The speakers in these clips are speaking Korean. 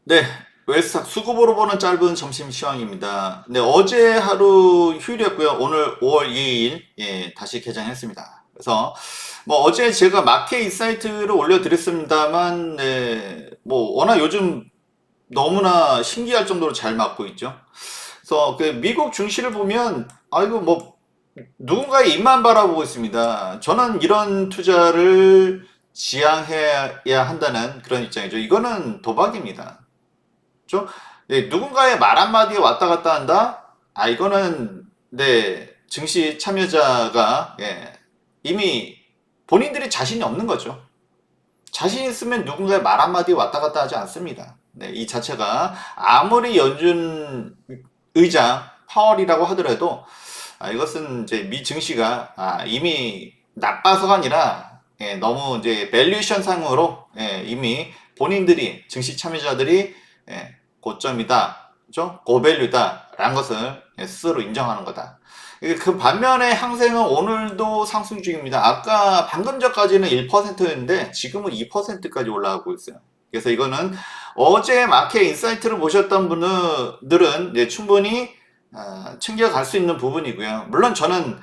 네, 웰스탁 수급으로 보는 짧은 점심 시황입니다. 네, 어제 하루 휴일이었고요. 오늘 5월 2일 다시 개장했습니다. 그래서 뭐 어제 제가 마켓 인사이트를 올려드렸습니다만, 네, 뭐 워낙 요즘 너무나 신기할 정도로 잘 맞고 있죠. 그래서 그 미국 증시를 보면 아이고 뭐 누군가의 입만 바라보고 있습니다. 저는 이런 투자를 지양해야 한다는 그런 입장이죠. 이거는 도박입니다. 그죠? 네, 누군가의 말 한마디에 왔다 갔다 한다? 아, 이거는, 네, 증시 참여자가, 이미 본인들이 자신이 없는 거죠. 자신 있으면 누군가의 말 한마디에 왔다 갔다 하지 않습니다. 네, 이 자체가 아무리 연준 의장, 파월이라고 하더라도, 이것은 이제 미 증시가, 이미 나빠서가 아니라, 너무 이제 밸류에이션 상으로, 이미 본인들이, 증시 참여자들이, 고점이다, 그죠? 고밸류다, 라는 것을 스스로 인정하는 거다. 그 반면에 항생은 오늘도 상승 중입니다. 아까 방금 전까지는 1%였는데 지금은 2%까지 올라가고 있어요. 그래서 이거는 어제 마켓 인사이트를 보셨던 분들은 충분히 챙겨갈 수 있는 부분이고요. 물론 저는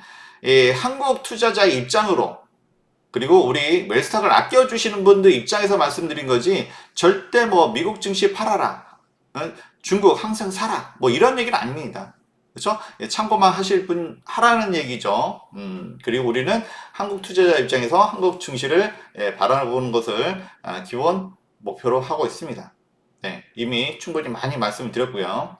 한국 투자자의 입장으로 그리고 우리 웰스탁을 아껴주시는 분들 입장에서 말씀드린 거지 절대 뭐 미국 증시 팔아라, 중국 항상 사라, 뭐 이런 얘기는 아닙니다. 그렇죠? 참고만 하실 분 하라는 얘기죠. 그리고 우리는 한국 투자자 입장에서 한국 증시를 바라보는 것을 기본 목표로 하고 있습니다. 네, 이미 충분히 많이 말씀을 드렸고요.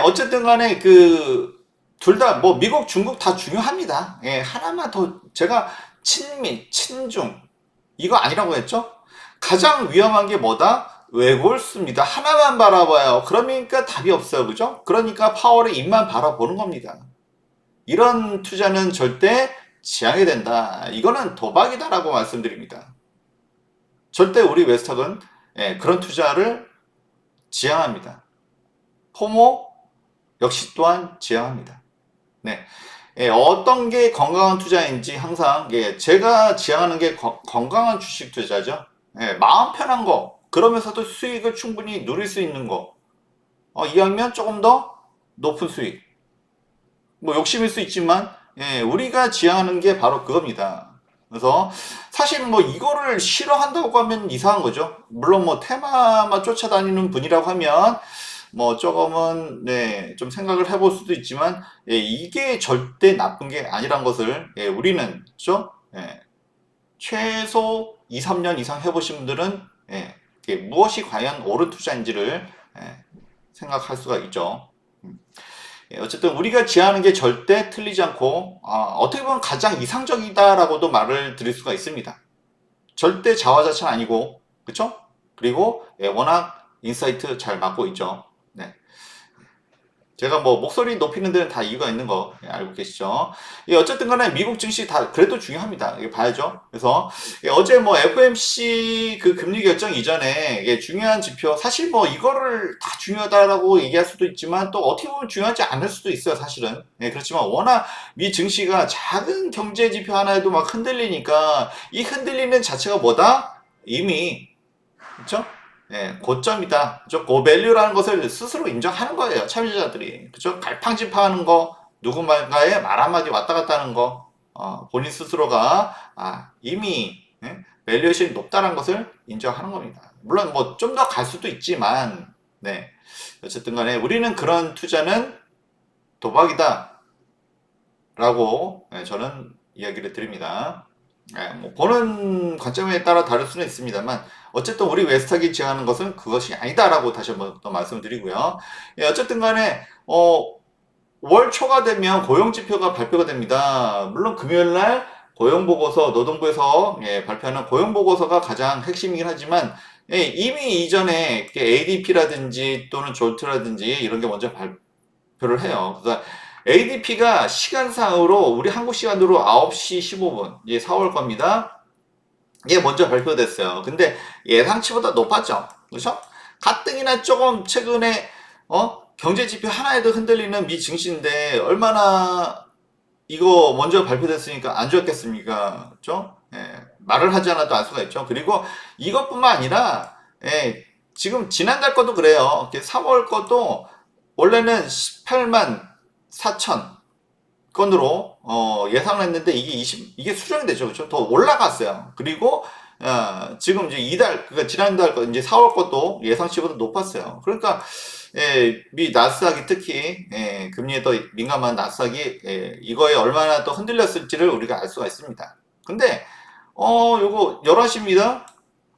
어쨌든 간에 둘 다 뭐 미국, 중국 다 중요합니다. 하나만 더 제가 친미, 친중 이거 아니라고 했죠? 가장 위험한 게 뭐다? 외골수입니다. 하나만 바라봐요. 그러니까 답이 없어요. 그죠? 그러니까 파월의 입만 바라보는 겁니다. 이런 투자는 절대 지양해야 된다. 이거는 도박이다라고 말씀드립니다. 절대 우리 웨스탁은 그런 투자를 지양합니다. 포모 역시 또한 지향합니다. 네. 어떤 게 건강한 투자인지 항상 제가 지향하는 게 건강한 주식 투자죠. 마음 편한 거, 그러면서도 수익을 충분히 누릴 수 있는 거. 이왕이면 조금 더 높은 수익. 뭐 욕심일 수 있지만 우리가 지향하는 게 바로 그겁니다. 그래서 사실 뭐 이거를 싫어한다고 하면 이상한 거죠. 물론 뭐 테마만 쫓아다니는 분이라고 하면 뭐 조금은 좀 생각을 해볼 수도 있지만 이게 절대 나쁜 게 아니란 것을 우리는 그죠? 최소 2, 3년 이상 해보신 분들은 이게 무엇이 과연 옳은 투자인지를 생각할 수가 있죠. 음. 어쨌든 우리가 지향하는 게 절대 틀리지 않고 어떻게 보면 가장 이상적이다라고도 말을 드릴 수가 있습니다. 절대 자화자찬 아니고 그쵸? 그리고 워낙 인사이트 잘 맞고 있죠. 네. 제가 뭐 목소리 높이는 데는 다 이유가 있는 거 알고 계시죠? 어쨌든 간에 미국 증시 다 그래도 중요합니다. 이게 봐야죠. 그래서 어제 뭐 FOMC 그 금리 결정 이전에 중요한 지표 사실 뭐 이거를 다 중요하다라고 얘기할 수도 있지만 또 어떻게 보면 중요하지 않을 수도 있어요. 사실은. 그렇지만 워낙 미 증시가 작은 경제 지표 하나에도 막 흔들리니까 이 흔들리는 자체가 뭐다? 이미 그렇죠? 고점이다. 그죠? 고밸류라는 것을 스스로 인정하는 거예요. 참여자들이. 그죠? 갈팡질팡하는 거, 누군가의 말 한마디 왔다 갔다 하는 거, 본인 스스로가 이미 밸류에이션이 높다는 것을 인정하는 겁니다. 물론 뭐 좀 더 갈 수도 있지만, 네. 어쨌든 간에 우리는 그런 투자는 도박이다. 라고 저는 이야기를 드립니다. 뭐 보는 관점에 따라 다를 수는 있습니다만 어쨌든 우리 웨스탁이 지향하는 것은 그것이 아니다라고 다시 한번 또 말씀드리고요. 어쨌든 간에 월 초가 되면 고용 지표가 발표가 됩니다. 물론 금요일 날 고용 보고서 노동부에서 발표하는 고용 보고서가 가장 핵심이긴 하지만 이미 이전에 ADP라든지 또는 졸트라든지 이런 게 먼저 발표를 해요. 그래서 ADP가 시간상으로 우리 한국 시간으로 9시 15분, 4월 겁니다. 이게 먼저 발표됐어요. 근데 예상치보다 높았죠. 그렇죠? 가뜩이나 조금 최근에 경제 지표 하나에도 흔들리는 미 증시인데 얼마나 이거 먼저 발표됐으니까 안 좋았겠습니까? 그렇죠? 말을 하지 않아도 알 수가 있죠. 그리고 이것뿐만 아니라 예, 지금 지난달 것도 그래요. 3월 것도 원래는 18만 4천 건으로 예상을 했는데 이게 수정이 되죠. 그렇죠? 더 올라갔어요. 그리고 지금 이제 그러니까 지난달 거 이제 4월 것도 예상치보다 높았어요. 그러니까 미 나스닥이 특히 금리에 더 민감한 나스닥이 이거에 얼마나 더 흔들렸을지를 우리가 알 수가 있습니다. 근데 요거 11시입니다.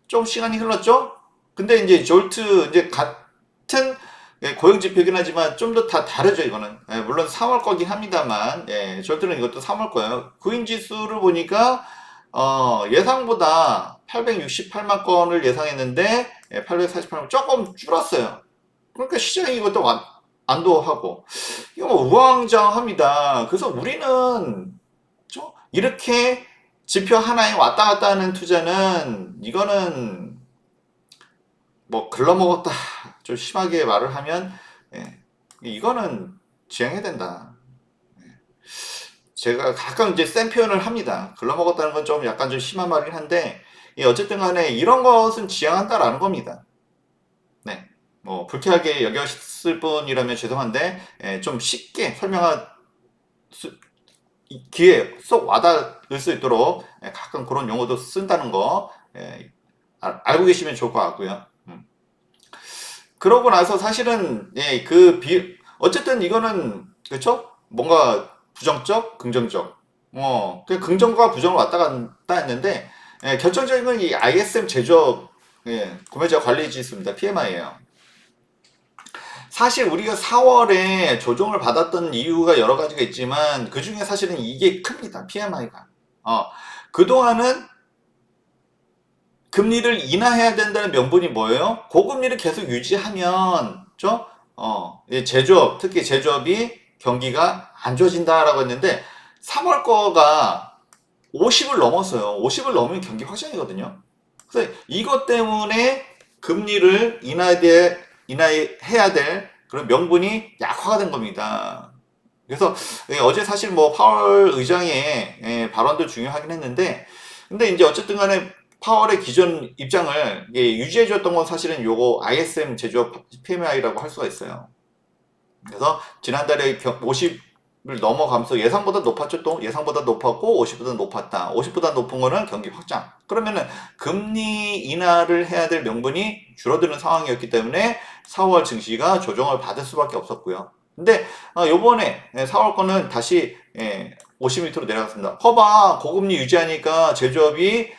좀 시간이 흘렀죠? 근데 이제 졸트 이제 같은 고용 지표이긴 하지만 좀 더 다 다르죠, 이거는. 물론 3월 거긴 합니다만, 졸트는 이것도 3월 거예요. 구인 지수를 보니까, 예상보다 868만 건을 예상했는데, 848만 조금 줄었어요. 그러니까 시장이 이것도 안도하고, 이거 뭐 우왕좌왕합니다. 그래서 우리는, 이렇게 지표 하나에 왔다 갔다 하는 투자는, 이거는, 뭐 글러먹었다 좀 심하게 말을 하면 이거는 지양해야 된다. 제가 가끔 이제 센 표현을 합니다. 글러먹었다는 건 좀 약간 좀 심한 말이긴 한데 어쨌든 간에 이런 것은 지양한다라는 겁니다. 네. 뭐 불쾌하게 여겼을 뿐이라면 죄송한데 좀 쉽게 설명할 귀에 쏙 와닿을 수 있도록 가끔 그런 용어도 쓴다는 거 알고 계시면 좋을 것 같고요. 그러고 나서 사실은 어쨌든 이거는 그렇죠? 뭔가 부정적, 긍정적. 그 긍정과 부정을 왔다 갔다 했는데 결정적인 건 이 ISM 제조업 구매자 관리 지수입니다. PMI예요. 사실 우리가 4월에 조정을 받았던 이유가 여러 가지가 있지만 그 중에 사실은 이게 큽니다. PMI가. 그동안은 금리를 인하해야 된다는 명분이 뭐예요? 고금리를 계속 유지하면, 제조업, 특히 제조업이 경기가 안 좋아진다라고 했는데, 3월 거가 50을 넘었어요. 50을 넘으면 경기 확장이거든요. 그래서 이것 때문에 금리를 인하해야 될 그런 명분이 약화가 된 겁니다. 그래서 어제 사실 뭐 파월 의장의 발언도 중요하긴 했는데, 근데 이제 어쨌든 간에 파월의 기존 입장을 유지해줬던 건 사실은 요거 ISM 제조업 PMI라고 할 수가 있어요. 그래서 지난달에 50을 넘어가면서 예상보다 높았죠. 또 예상보다 높았고 50보다 높았다. 50보다 높은 거는 경기 확장. 그러면은 금리 인하를 해야 될 명분이 줄어드는 상황이었기 때문에 4월 증시가 조정을 받을 수밖에 없었고요. 근데 요번에 4월 거는 다시 50 밑으로 내려갔습니다. 커봐 고금리 유지하니까 제조업이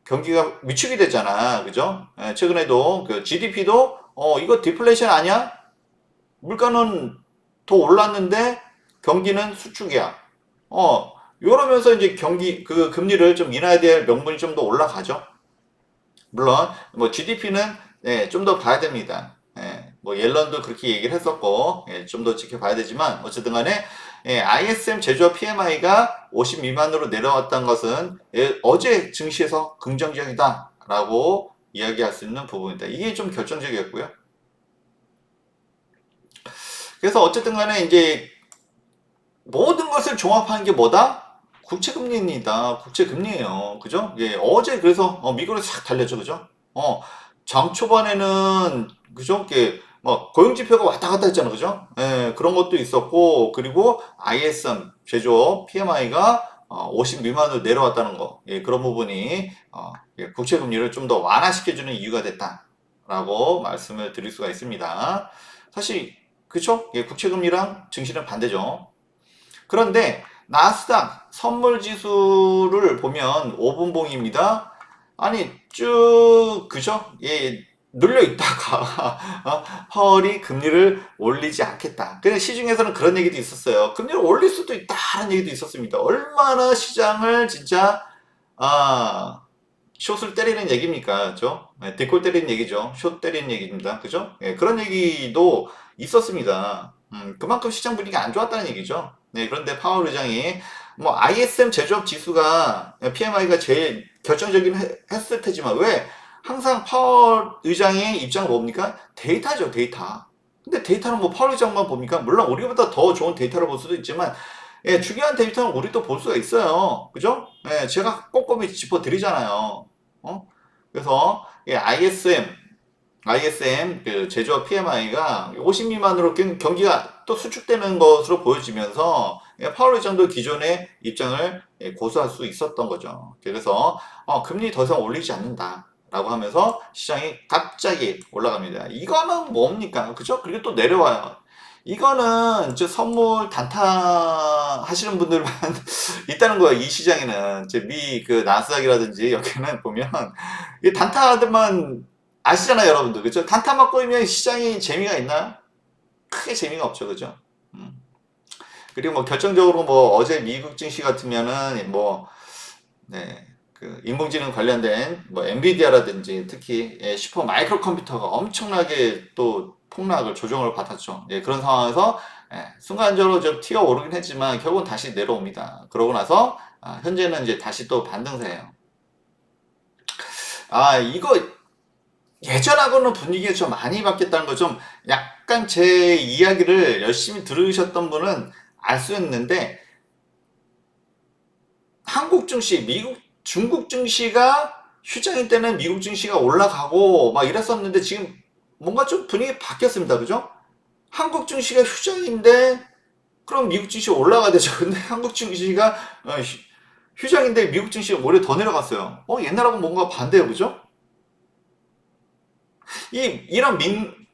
경기가 위축이 되잖아. 그죠? 최근에도 그 GDP도 이거 디플레이션 아니야? 물가는 더 올랐는데 경기는 수축이야. 이러면서 이제 그 금리를 좀 인하해야 될 명분이 좀 더 올라가죠. 물론 뭐 GDP는 좀 더 봐야 됩니다. 뭐 옐런도 그렇게 얘기를 했었고 좀 더 지켜봐야 되지만 어쨌든 간에 ISM 제조업 PMI가 50 미만으로 내려왔다는 것은 어제 증시에서 긍정적이다라고 이야기할 수 있는 부분이다. 이게 좀 결정적이었고요. 그래서 어쨌든 간에 이제 모든 것을 종합하는 게 뭐다? 국채금리입니다. 국채금리예요. 그죠? 어제 그래서 미국으로 싹 달렸죠. 그죠? 장 초반에는 그죠? 뭐 고용지표가 왔다 갔다 했잖아. 그죠? 그런 것도 있었고 그리고 ISM 제조업 PMI가 50 미만으로 내려왔다는 거. 그런 부분이 국채금리를 좀 더 완화시켜주는 이유가 됐다라고 말씀을 드릴 수가 있습니다. 사실 그쵸? 국채금리랑 증시는 반대죠. 그런데 나스닥 선물 지수를 보면 5분봉입니다. 아니 그죠? 눌려 있다가 파월이 금리를 올리지 않겠다. 근데 시중에서는 그런 얘기도 있었어요. 금리를 올릴 수도 있다는 얘기도 있었습니다. 얼마나 시장을 진짜 숏을 때리는 얘기입니까? 그죠? 뒷골 때리는 얘기죠. 숏 때리는 얘기입니다. 그죠? 그런 얘기도 있었습니다. 그만큼 시장 분위기가 안 좋았다는 얘기죠. 그런데 파월 의장이 뭐 ISM 제조업 지수가 PMI가 제일 결정적인 했을 테지만 왜 항상 파월 의장의 입장은 뭡니까? 데이터죠, 데이터. 근데 데이터는 뭐 파월 의장만 봅니까? 물론 우리보다 더 좋은 데이터를 볼 수도 있지만 중요한 데이터는 우리도 볼 수가 있어요. 그죠? 제가 꼼꼼히 짚어드리잖아요. 그래서 ISM 그 제조업 PMI가 50 미만으로 경기가 또 수축되는 것으로 보여지면서 파월 의장도 기존의 입장을 고수할 수 있었던 거죠. 그래서 금리 더 이상 올리지 않는다. 라고 하면서 시장이 갑자기 올라갑니다. 이거는 뭡니까? 그죠? 그리고 또 내려와요. 이거는 선물 단타 하시는 분들만 있다는 거예요. 이 시장에는 이제 미 그 나스닥이라든지 여기는 보면 이 단타들만 아시잖아요, 여러분들. 그죠? 단타만 꼬이면 시장이 재미가 있나요? 크게 재미가 없죠, 그죠? 음. 그리고 뭐 결정적으로 뭐 어제 미국 증시 같으면은 뭐 네, 그 인공지능 관련된 뭐 엔비디아라든지 특히 슈퍼 마이크로 컴퓨터가 엄청나게 또 폭락을 조정을 받았죠. 예, 그런 상황에서 순간적으로 좀 튀어 오르긴 했지만 결국은 다시 내려옵니다. 그러고 나서 현재는 이제 다시 또 반등세예요. 이거 예전하고는 분위기가 좀 많이 바뀌었다는 거 좀 약간 제 이야기를 열심히 들으셨던 분은 알 수 있는데 한국 증시, 중국 증시가 휴장일 때는 미국 증시가 올라가고 막 이랬었는데 지금 뭔가 좀 분위기 바뀌었습니다. 그죠? 한국 증시가 휴장인데 그럼 미국 증시 올라가야 되죠. 근데 한국 증시가 휴장인데 미국 증시가 오히려 더 내려갔어요. 옛날하고 뭔가 반대요. 그죠? 이런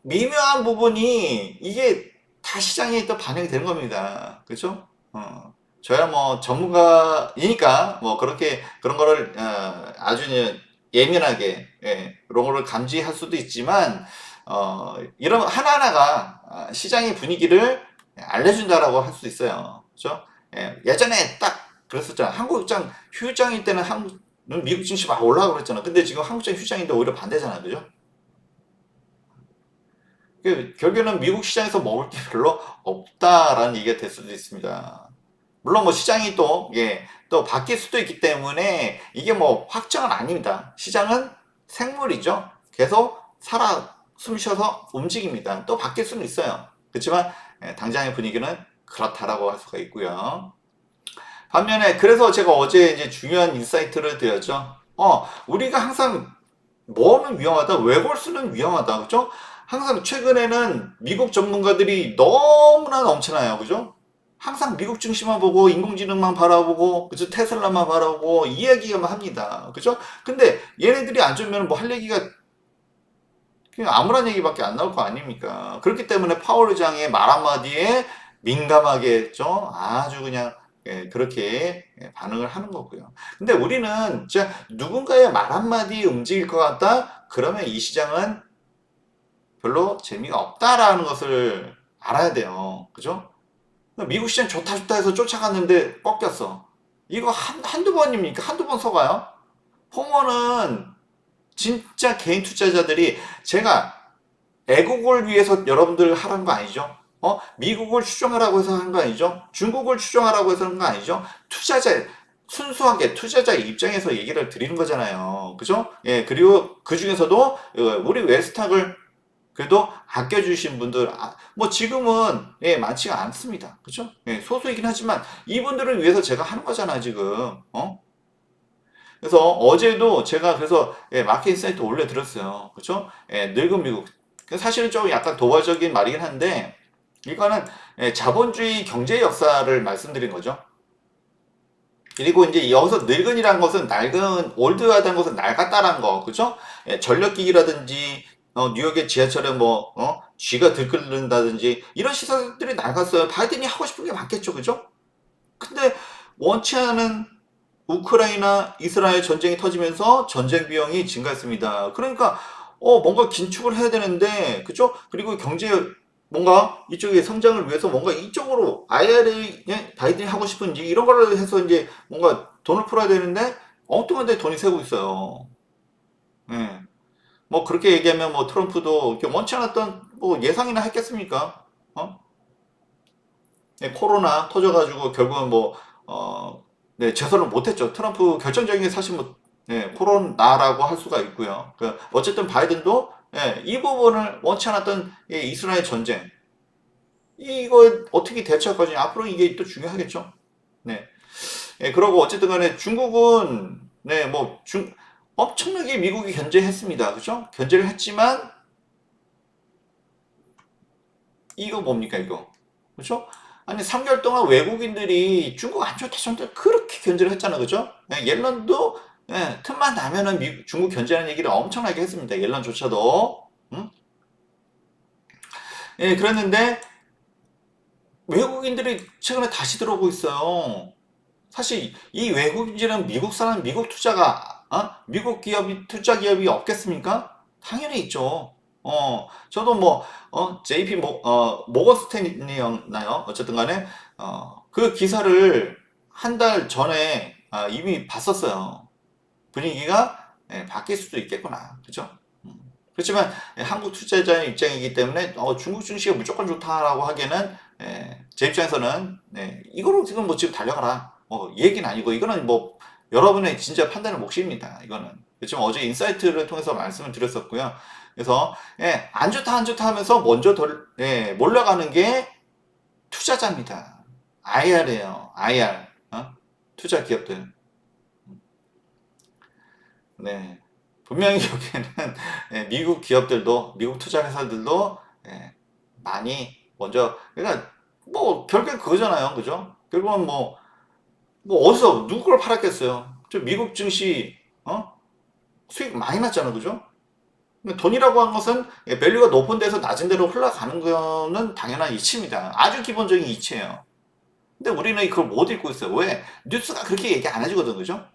미묘한 부분이 이게 다 시장에 또 반영이 되는 겁니다. 그죠? 저야 뭐 전문가이니까 뭐 그렇게 그런 거를 아주 예민하게 그런 거를 감지할 수도 있지만 이런 하나하나가 시장의 분위기를 알려준다라고 할 수 있어요. 그죠? 예전에 딱 그랬었잖아. 한국장 휴장일 때는 미국 증시 막 올라가고 그랬잖아. 근데 지금 한국장 휴장인데 오히려 반대잖아. 그죠? 결국에는 미국 시장에서 먹을 게 별로 없다라는 얘기가 될 수도 있습니다. 물론 뭐 시장이 또 바뀔 수도 있기 때문에 이게 뭐 확정은 아닙니다. 시장은 생물이죠. 계속 숨 쉬어서 움직입니다. 또 바뀔 수는 있어요. 그렇지만 당장의 분위기는 그렇다라고 할 수가 있고요. 반면에 그래서 제가 어제 이제 중요한 인사이트를 드렸죠. 우리가 항상 뭐는 위험하다, 외골수는 위험하다, 그죠? 항상 최근에는 미국 전문가들이 너무나 넘쳐나요, 그죠? 항상 미국 증시만 보고 인공지능만 바라보고 그죠? 테슬라만 바라보고 이야기만 합니다, 그죠? 근데 얘네들이 안 좋으면 뭐 할 얘기가 그냥 아무런 얘기밖에 안 나올 거 아닙니까? 그렇기 때문에 파월 의장의 말 한마디에 민감하게 했죠. 아주 그냥 그렇게 반응을 하는 거고요. 근데 우리는 진짜 누군가의 말 한마디 움직일 것 같다? 그러면 이 시장은 별로 재미가 없다라는 것을 알아야 돼요. 그죠? 미국 시장 좋다 좋다 해서 쫓아갔는데 꺾였어. 이거 한두 번입니까? 한두 번 속아요? 홍어는 진짜 개인 투자자들이 제가 애국을 위해서 여러분들 하라는 거 아니죠? 미국을 추종하라고 해서 하는 거 아니죠? 중국을 추종하라고 해서 하는 거 아니죠? 순수하게 투자자의 입장에서 얘기를 드리는 거잖아요. 그죠? 예, 그리고 그 중에서도 우리 웰스탁을 그래도 아껴주신 분들, 뭐 지금은 많지가 않습니다. 그죠? 예, 소수이긴 하지만 이분들을 위해서 제가 하는 거잖아, 지금. 그래서 어제도 제가 그래서 마켓 사이트 올려드렸어요. 그죠? 늙은 미국. 사실은 좀 약간 도발적인 말이긴 한데 이거는 자본주의 경제 역사를 말씀드린 거죠. 그리고 이제 여기서 늙은이라는 것은 올드하다는 것은 낡았다라는 거, 그죠? 전력기기라든지 뉴욕의 지하철에 뭐 쥐가 들끓는다든지 이런 시설들이 낡았어요. 바이든이 하고 싶은 게 많겠죠, 그죠? 근데 원치 않은 우크라이나 이스라엘 전쟁이 터지면서 전쟁 비용이 증가했습니다. 그러니까 뭔가 긴축을 해야 되는데 그죠? 그리고 경제 뭔가 이쪽의 성장을 위해서 뭔가 이쪽으로 IRA 바이든이 하고 싶은 이런 거를 해서 이제 뭔가 돈을 풀어야 되는데 엉뚱한 데 돈이 새고 있어요. 예. 뭐 그렇게 얘기하면 뭐 트럼프도 이렇게 원치 않았던 뭐 예상이나 했겠습니까? 코로나 터져가지고 결국은 재선을 못했죠. 트럼프 결정적인 게 사실 코로나라고 할 수가 있고요. 어쨌든 바이든도 이 부분을 원치 않았던 이스라엘 전쟁 이거 어떻게 대처할 거지? 앞으로 이게 또 중요하겠죠. 네. 그러고 어쨌든 간에 중국은 엄청나게 미국이 견제했습니다. 그죠? 견제를 했지만 이거 뭡니까 이거? 그죠? 아니 3개월 동안 외국인들이 중국 안 좋다 좋다 그렇게 견제를 했잖아. 그죠? 예, 옐런도 틈만 나면은 중국 견제하는 얘기를 엄청나게 했습니다. 옐런조차도. 응? 예, 그랬는데 외국인들이 최근에 다시 들어오고 있어요. 사실 이 외국인들은 미국 사람, 미국 투자가, 미국 기업이, 투자 기업이 없겠습니까? 당연히 있죠. 저도 뭐, JP 모건 스탠리였나요? 어쨌든 간에, 그 기사를 한 달 전에 이미 봤었어요. 분위기가 바뀔 수도 있겠구나. 그죠? 음. 그렇지만 한국 투자자의 입장이기 때문에 중국 증시가 무조건 좋다라고 하기에는 제 입장에서는 이거로 지금 뭐 지금 달려가라 얘기는 아니고 이거는 뭐 여러분의 진짜 판단의 몫입니다. 이거는 그렇지만 어제 인사이트를 통해서 말씀을 드렸었고요. 그래서 안 좋다 안 좋다 하면서 먼저 몰려가는 게 투자자입니다. IR이에요. IR 투자 기업들. 네. 분명히 여기에는 미국 기업들도, 미국 투자 회사들도 많이 먼저, 그러니까 뭐 결국엔 그거잖아요. 그죠? 결국은 뭐 어디서 누구 걸 팔았겠어요? 저 미국 증시, 수익 많이 났잖아. 그죠? 근데 돈이라고 한 것은 밸류가 높은 데서 낮은 데로 흘러가는 거는 당연한 이치입니다. 아주 기본적인 이치예요. 근데 우리는 그걸 못 읽고 있어요. 왜? 뉴스가 그렇게 얘기 안 해주거든. 그죠?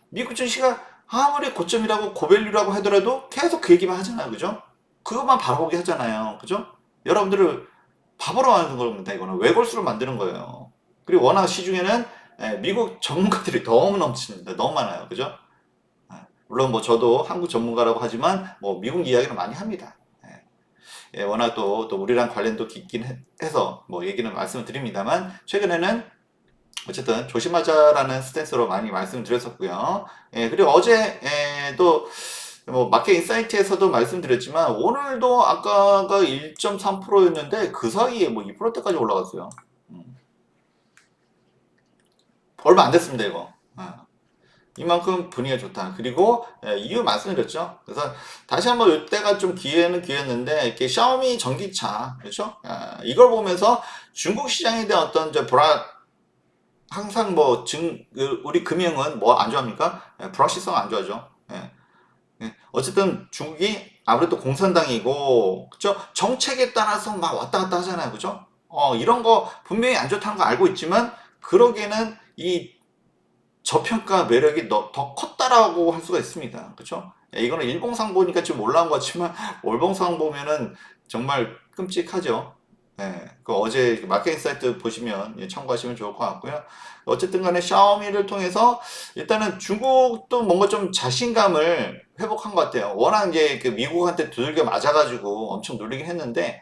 미국 증시가 아무리 고점이라고 고밸류라고 하더라도 계속 그 얘기만 하잖아요. 그죠? 그것만 바라보게 하잖아요. 그죠? 여러분들을 바보로 하는 겁니다. 이거는 외골수를 만드는 거예요. 그리고 워낙 시중에는 미국 전문가들이 너무 넘칩니다. 너무 많아요. 그죠? 물론 뭐 저도 한국 전문가라고 하지만 뭐 미국 이야기를 많이 합니다. 워낙 또 우리랑 관련도 깊긴 해서 뭐 얘기는 말씀을 드립니다만 최근에는 어쨌든 조심하자라는 스탠스로 많이 말씀을 드렸었고요. 그리고 어제도 뭐 마켓 인사이트에서도 말씀드렸지만 오늘도 아까가 1.3%였는데 그 사이에 뭐 2%대까지 올라갔어요. 얼마 안 됐습니다 이거. 이만큼 분위기가 좋다. 그리고 이유 말씀드렸죠. 그래서 다시 한번 이때가 좀 기회는 기회였는데 이렇게 샤오미 전기차 그렇죠? 이걸 보면서 중국 시장에 대한 어떤 항상 우리 금융은 뭐 안 좋아합니까? 불확실성 안 좋아하죠. 어쨌든 중국이 아무래도 공산당이고, 그죠? 정책에 따라서 막 왔다 갔다 하잖아요. 그죠? 이런 거 분명히 안 좋다는 거 알고 있지만, 그러기에는 이 저평가 매력이 더 컸다라고 할 수가 있습니다. 그죠? 이거는 일봉상 보니까 지금 올라온 것 같지만, 월봉상 보면은 정말 끔찍하죠. 그 어제 마켓 인사이트 보시면 참고하시면 좋을 것 같고요. 어쨌든 간에 샤오미를 통해서 일단은 중국도 뭔가 좀 자신감을 회복한 것 같아요. 워낙 이제 그 미국한테 두들겨 맞아가지고 엄청 놀리긴 했는데,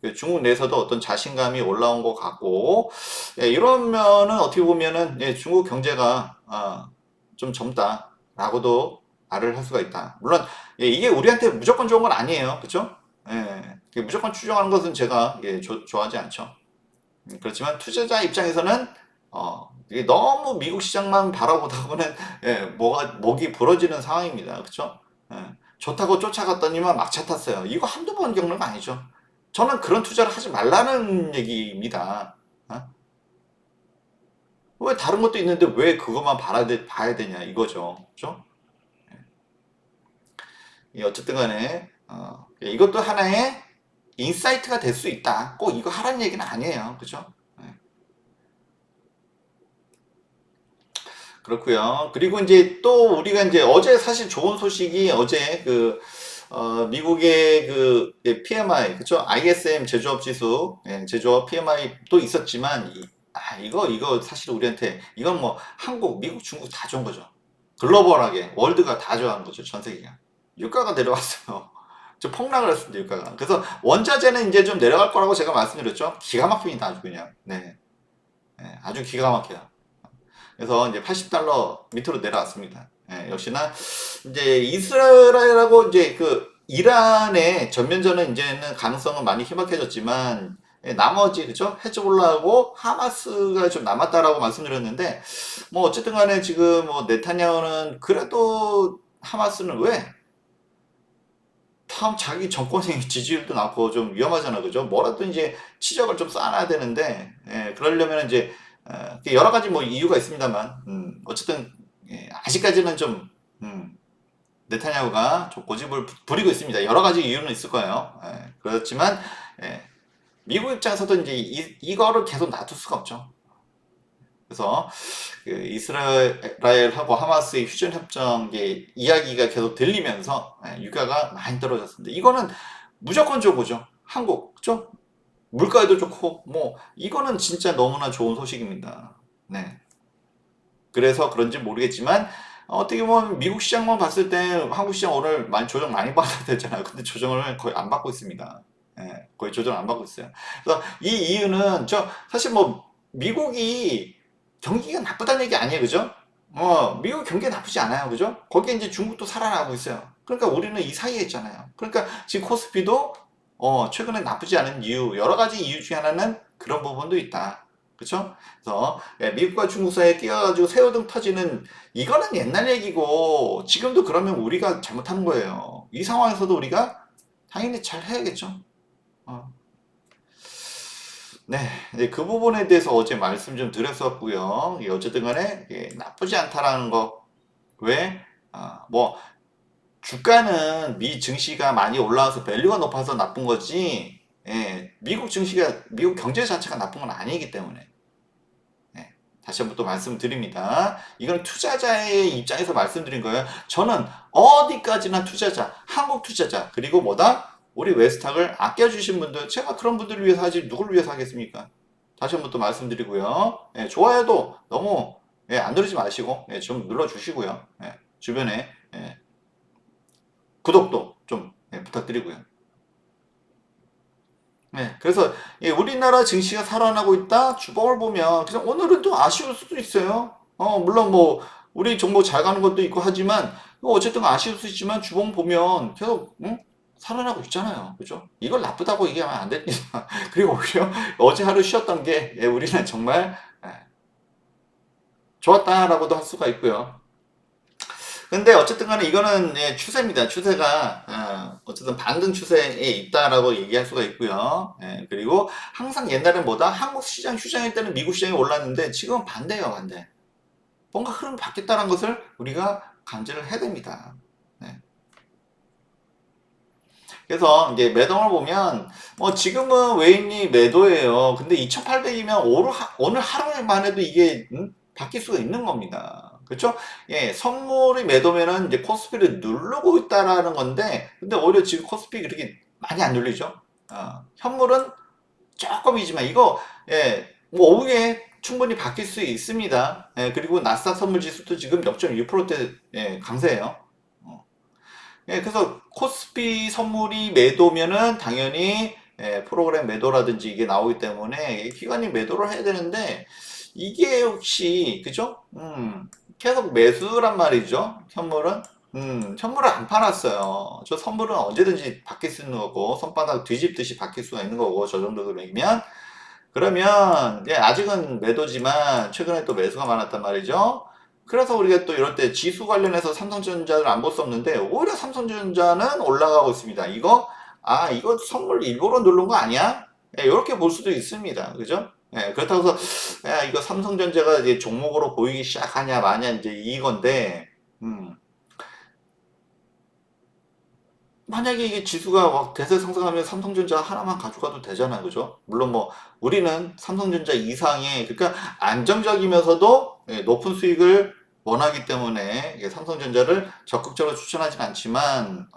그 중국 내에서도 어떤 자신감이 올라온 것 같고, 이러면은 어떻게 보면은 중국 경제가 좀 젊다라고도 말을 할 수가 있다. 물론 이게 우리한테 무조건 좋은 건 아니에요. 그렇죠? 무조건 추정하는 것은 제가 좋아하지 않죠. 그렇지만 투자자 입장에서는 이게 너무 미국 시장만 바라보다 보면 목이 부러지는 상황입니다. 그렇죠? 좋다고 쫓아갔더니만 막차 탔어요. 이거 한두 번 겪는 거 아니죠. 저는 그런 투자를 하지 말라는 얘기입니다. 왜 다른 것도 있는데 왜 그것만 봐야 되냐 이거죠. 그렇죠? 어쨌든 간에 이것도 하나의 인사이트가 될 수 있다. 꼭 이거 하라는 얘기는 아니에요. 그죠? 그렇고요. 그리고 이제 또 우리가 이제 어제 사실 좋은 소식이 어제 미국의 그 PMI, 그쵸? ISM 제조업 지수, 제조업 PMI도 있었지만, 이거 사실 우리한테, 이건 뭐 한국, 미국, 중국 다 좋은 거죠. 글로벌하게, 월드가 다 좋아하는 거죠. 전 세계가. 유가가 내려왔어요. 좀 폭락을 했습니다, 유가가. 그래서 원자재는 이제 좀 내려갈 거라고 제가 말씀드렸죠. 기가 막힙니다, 아주 그냥. 네. 아주 기가 막혀요. 그래서 이제 80달러 밑으로 내려왔습니다. 역시나 이제 이스라엘하고 이제 그 이란의 전면전은 이제는 가능성은 많이 희박해졌지만 나머지 그죠? 헤즈볼라하고 하마스가 좀 남았다라고 말씀드렸는데 뭐 어쨌든 간에 지금 뭐 네타냐후는 그래도 하마스는 왜? 참 자기 정권의 지지율도 낮고 좀 위험하잖아 그죠? 뭐라도 이제 치적을 좀 쌓아놔야 되는데 그러려면 이제 여러 가지 뭐 이유가 있습니다만 어쨌든 아직까지는 좀 네타냐후가 좀 고집을 부리고 있습니다. 여러 가지 이유는 있을 거예요. 그렇지만 미국 입장에서도 이제 이거를 계속 놔둘 수가 없죠. 그래서 그 이스라엘하고 하마스의 휴전 협정 이야기가 계속 들리면서 유가가 많이 떨어졌습니다. 이거는 무조건 좋고죠. 한국, 그죠? 물가에도 좋고 뭐 이거는 진짜 너무나 좋은 소식입니다. 네. 그래서 그런지 모르겠지만 어떻게 보면 미국 시장만 봤을 때 한국 시장 오늘 많이 조정 많이 받아야 되잖아요. 근데 조정을 거의 안 받고 있습니다. 거의 조정 안 받고 있어요. 그래서 이 이유는 사실 뭐 미국이 경기가 나쁘다는 얘기 아니에요, 그죠? 미국 경기가 나쁘지 않아요, 그죠? 거기에 이제 중국도 살아나고 있어요. 그러니까 우리는 이 사이에 있잖아요. 그러니까 지금 코스피도 최근에 나쁘지 않은 이유, 여러 가지 이유 중에 하나는 그런 부분도 있다. 그쵸? 그래서 미국과 중국 사이에 끼어가지고 새우등 터지는 이거는 옛날 얘기고 지금도 그러면 우리가 잘못하는 거예요. 이 상황에서도 우리가 당연히 잘 해야겠죠. 어. 네, 이제 그 부분에 대해서 어제 말씀 좀 드렸었고요. 어쨌든 간에 나쁘지 않다라는 거. 왜? 뭐 주가는 미 증시가 많이 올라와서 밸류가 높아서 나쁜 거지. 미국 증시가 미국 경제 자체가 나쁜 건 아니기 때문에. 다시 한번 또 말씀드립니다. 이건 투자자의 입장에서 말씀드린 거예요. 저는 어디까지나 투자자, 한국 투자자, 그리고 뭐다? 우리 웨스탁을 아껴주신 분들, 제가 그런 분들을 위해서 하지 누굴 위해서 하겠습니까? 다시 한번 또 말씀드리고요. 좋아요도 너무 안 누르지 마시고 좀 눌러주시고요. 주변에 구독도 좀 부탁드리고요. 그래서 우리나라 증시가 살아나고 있다. 주봉을 보면 그냥 오늘은 또 아쉬울 수도 있어요. 물론 뭐 우리 정보 잘 가는 것도 있고 하지만 어쨌든 아쉬울 수 있지만 주봉 보면 계속 살아나고 있잖아요. 그죠? 이걸 나쁘다고 얘기하면 안 됩니다. 그리고 오히려 어제 하루 쉬었던 게 우리는 정말 좋았다라고도 할 수가 있고요. 근데 어쨌든 간에 이거는 추세입니다. 추세가 어쨌든 반등 추세에 있다라고 얘기할 수가 있고요. 그리고 항상 옛날엔 뭐다? 한국 시장 휴장일 때는 미국 시장이 올랐는데 지금은 반대예요, 반대. 뭔가 흐름이 바뀌었다는 것을 우리가 감지를 해야 됩니다. 네. 그래서 이제 매동을 보면 지금은 외인이 매도예요. 근데 2,800이면 오늘 하루만 해도 이게 바뀔 수가 있는 겁니다. 그렇죠? 선물이 매도면은 이제 코스피를 누르고 있다라는 건데, 근데 오히려 지금 코스피 그렇게 많이 안 눌리죠? 현물은 조금이지만 이거 뭐 오후에 충분히 바뀔 수 있습니다. 그리고 나스닥 선물 지수도 지금 0.6%대 강세예요. 그래서 코스피 선물이 매도면은 당연히 프로그램 매도라든지 이게 나오기 때문에 기관이 매도를 해야 되는데 이게 혹시 그죠? 계속 매수란 말이죠. 현물은 현물을 안 팔았어요. 저 선물은 언제든지 바뀔 수 있는 거고 손바닥 뒤집듯이 바뀔 수가 있는 거고 저 정도 금액이면 그러면 아직은 매도지만 최근에 또 매수가 많았단 말이죠. 그래서 우리가 또 이럴 때 지수 관련해서 삼성전자를 안 볼 수 없는데 오히려 삼성전자는 올라가고 있습니다. 이거 선물 일부러 누른 거 아니야? 이렇게 볼 수도 있습니다. 그죠? 그렇다고 해서 이거 삼성전자가 이제 종목으로 보이기 시작하냐 마냐 이제 이건데 만약에 이게 지수가 막 대세 상승하면 삼성전자 하나만 가져가도 되잖아요. 그죠? 물론 뭐 우리는 삼성전자 이상의 그러니까 안정적이면서도 높은 수익을 원하기 때문에 삼성전자를 적극적으로 추천하진 않지만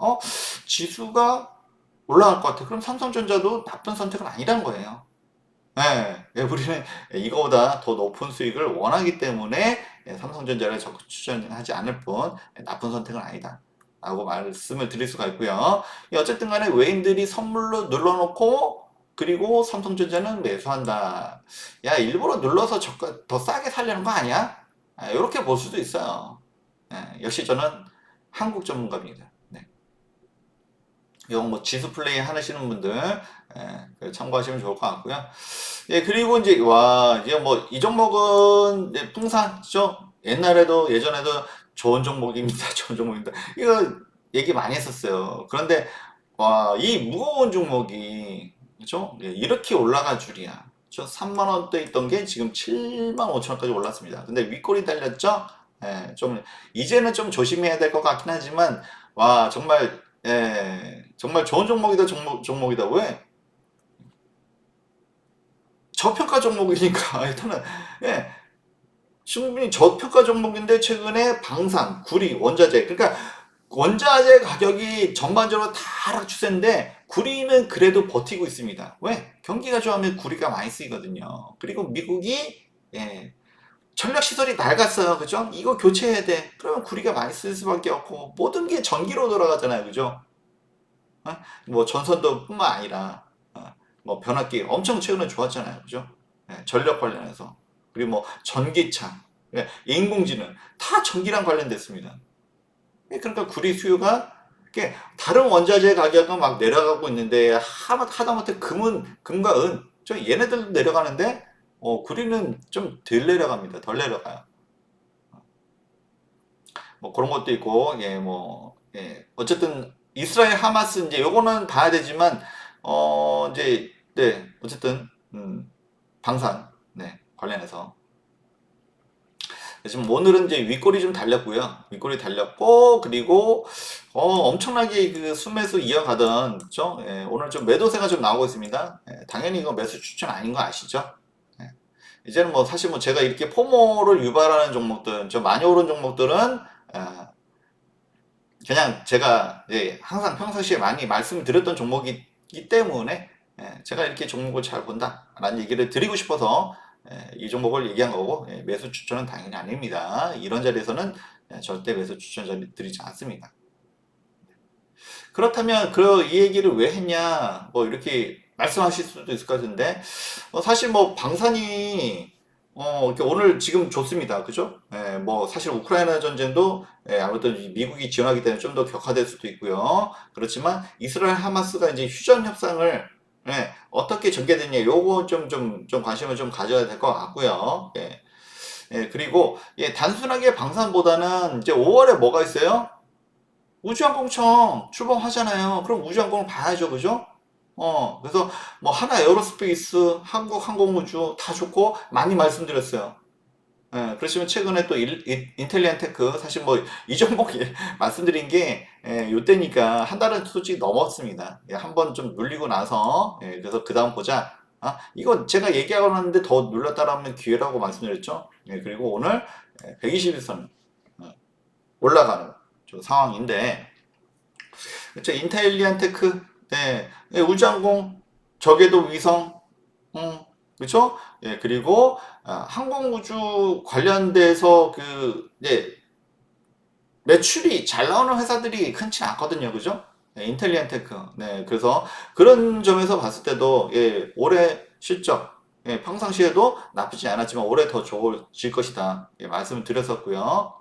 지수가 올라갈 것 같아. 그럼 삼성전자도 나쁜 선택은 아니란 거예요. 우리는 이거보다 더 높은 수익을 원하기 때문에 삼성전자를 적극 추천하지 않을 뿐 나쁜 선택은 아니다. 라고 말씀을 드릴 수가 있고요. 어쨌든 간에 외인들이 선물로 눌러놓고 그리고 삼성전자는 매수한다. 야, 일부러 눌러서 더 싸게 살려는 거 아니야? 이렇게 볼 수도 있어요. 역시 저는 한국 전문가입니다. 이건 뭐 지수 플레이 하시는 분들 참고하시면 좋을 것 같고요. 예, 그리고 이제 와 이제 뭐 이 종목은 이제 풍산죠. 옛날에도 예전에도 좋은 종목입니다. 좋은 종목입니다. 이거 얘기 많이 했었어요. 그런데 와 이 무거운 종목이 그죠? 예, 이렇게 올라갈 줄이야. 저 3만 원대 있던 게 지금 7만 5천 원까지 올랐습니다. 근데 윗골이 달렸죠? 예, 좀 이제는 좀 조심해야 될 것 같긴 하지만 와 정말 정말 좋은 종목이다 종목이다. 왜? 저평가 종목이니까 일단은 예, 충분히 저평가 종목인데 최근에 방산, 구리, 원자재 그러니까 원자재 가격이 전반적으로 다 하락 추세인데 구리는 그래도 버티고 있습니다. 왜? 경기가 좋으면 구리가 많이 쓰이거든요. 그리고 미국이 예, 전력 시설이 낡았어요. 그죠? 이거 교체해야 돼. 그러면 구리가 많이 쓸 수밖에 없고 모든 게 전기로 돌아가잖아요. 그죠? 어? 뭐 전선도 뿐만 아니라 뭐 변압기 엄청 최근에 좋았잖아요. 그죠? 전력 관련해서. 그리고 뭐 전기차, 인공지능 다 전기랑 관련됐습니다. 그러니까 구리 수요가 다른 원자재 가격은 막 내려가고 있는데 하다못해 금과 은, 저 얘네들도 내려가는데 구리는 좀 덜 내려갑니다. 덜 내려가요. 뭐 그런 것도 있고, 어쨌든 이스라엘 하마스 이제 요거는 봐야 되지만, 이제 네, 어쨌든 방산 관련해서 지금 오늘은 이제 윗골이 좀 달렸고요. 윗골이 달렸고 그리고 엄청나게 그 순매수 이어가던 그죠? 오늘 좀 매도세가 좀 나오고 있습니다. 당연히 이거 매수 추천 아닌 거 아시죠? 이제는 뭐 사실 뭐 제가 이렇게 포모를 유발하는 종목들, 좀 많이 오른 종목들은 그냥 제가 항상 평상시에 많이 말씀드렸던 종목이기 때문에 제가 이렇게 종목을 잘 본다라는 얘기를 드리고 싶어서 이 종목을 얘기한 거고 매수 추천은 당연히 아닙니다. 이런 자리에서는 절대 매수 추천 드리지 않습니다. 그렇다면 이 얘기를 왜 했냐 뭐 이렇게 말씀하실 수도 있을 것 같은데 사실 뭐 방산이 이렇게 오늘 지금 좋습니다. 그죠? 뭐 사실 우크라이나 전쟁도 아무래도 미국이 지원하기 때문에 좀 더 격화될 수도 있고요. 그렇지만 이스라엘 하마스가 이제 휴전 협상을 어떻게 전개되냐 요거 좀 관심을 좀 가져야 될 것 같고요. 그리고 단순하게 방산보다는 이제 5월에 뭐가 있어요? 우주항공청 출범하잖아요. 그럼 우주항공을 봐야죠, 그죠? 그래서 뭐 하나 에어로스페이스, 한국 항공우주 다 좋고 많이 말씀드렸어요. 그렇지만 최근에 또 인텔리안테크 사실 뭐 이 종목 말씀드린 게 요때니까 한 달은 솔직히 넘었습니다. 한 번 좀 눌리고 나서 그래서 그 다음 보자. 이건 제가 얘기하고 났는데 더 눌렀다라면 기회라고 말씀드렸죠. 그리고 오늘 121선 올라가는 상황인데 그쵸 인텔리안테크 우주항공 저궤도 위성 그렇죠? 그리고 항공우주 관련돼서 매출이 잘 나오는 회사들이 흔치 않거든요. 그죠? 인텔리안테크. 그래서 그런 점에서 봤을 때도 올해 실적 평상시에도 나쁘지 않았지만 올해 더 좋아질 것이다. 말씀을 드렸었고요.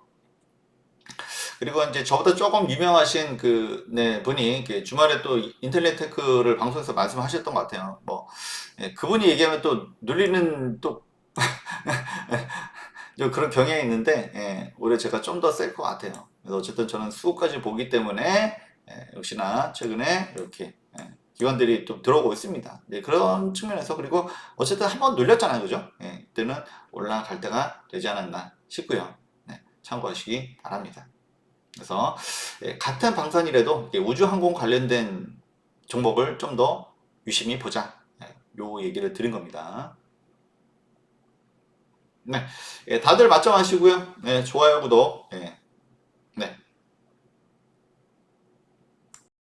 그리고 이제 저보다 조금 유명하신 분이 주말에 또 인텔리테크를 방송에서 말씀하셨던 것 같아요. 뭐 그분이 얘기하면 또 눌리는 또 좀 그런 경향이 있는데 올해 제가 좀 더 셀 것 같아요. 그래서 어쨌든 저는 수급까지 보기 때문에 역시나 최근에 이렇게 기관들이 또 들어오고 있습니다. 그런 측면에서 그리고 어쨌든 한번 눌렸잖아요, 그죠? 이때는 올라갈 때가 되지 않았나 싶고요. 참고하시기 바랍니다. 그래서 같은 방산이라도 우주항공 관련된 종목을 좀 더 유심히 보자. 요 얘기를 드린 겁니다. 다들 맞점하시고요. 좋아요, 구독